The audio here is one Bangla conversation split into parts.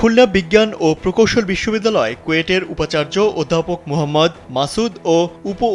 খুলনা বিজ্ঞান ও প্রকৌশল বিশ্ববিদ্যালয় কুয়েটের উপাচার্য অধ্যাপক মোহাম্মদ মাসুদ ও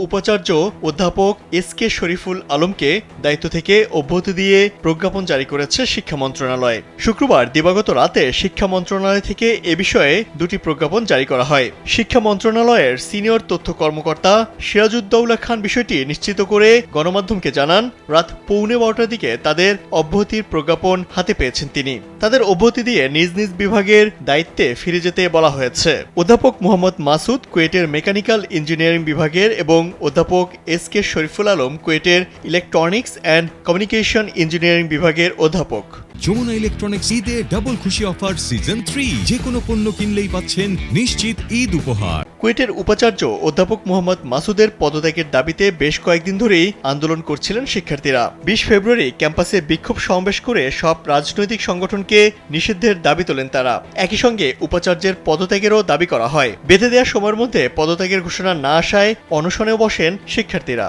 উপাচার্য অধ্যাপক এস.কে শরীফুল আলমকে দায়িত্ব থেকে অব্যাহতি দিয়ে প্রজ্ঞাপন জারি করেছে শিক্ষা মন্ত্রণালয়। শুক্রবার দিবাগত রাতে শিক্ষা মন্ত্রণালয় থেকে এ বিষয়ে দুটি প্রজ্ঞাপন জারি করা হয়। শিক্ষা মন্ত্রণালয়ের সিনিয়র তথ্য কর্মকর্তা সিরাজউদ্দৌলা খান বিষয়টি নিশ্চিত করে গণমাধ্যমকে জানান, রাত 12:15টার দিকে তাদের অব্যাহতির প্রজ্ঞাপন হাতে পেয়েছেন তিনি। তাদের অব্যাহতি দিয়ে নিজ নিজ বিভাগের দায়িত্বে ফিরে যেতে বলা হয়েছে। অধ্যাপক মোহাম্মদ মাসুদ কুয়েটের মেকানিক্যাল ইঞ্জিনিয়ারিং বিভাগের এবং অধ্যাপক এস.কে শরীফুল আলম কুয়েটের ইলেকট্রনিক্স অ্যান্ড কমিউনিকেশন ইঞ্জিনিয়ারিং বিভাগের অধ্যাপক। যমুনা ইলেকট্রনিক্স ঈদে ডাবল খুশি অফার সিজন 3, যে কোনো পণ্য কিনলেই পাচ্ছেন নিশ্চিত ঈদ উপহার। কুয়েটের উপাচার্য অধ্যাপক মোহাম্মদ মাসুদের পদত্যাগের দাবিতে বেশ কয়েকদিন ধরেই আন্দোলন করছিলেন শিক্ষার্থীরা। 20 ফেব্রুয়ারি ক্যাম্পাসে বিক্ষোভ সমাবেশ করে সব রাজনৈতিক সংগঠনকে নিষিদ্ধের দাবি তোলেন তারা। একই সঙ্গে উপাচার্যের পদত্যাগেরও দাবি করা হয়। বেঁধে দেওয়া সময়ের মধ্যে পদত্যাগের ঘোষণা না আসায় অনশনেও বসেন শিক্ষার্থীরা।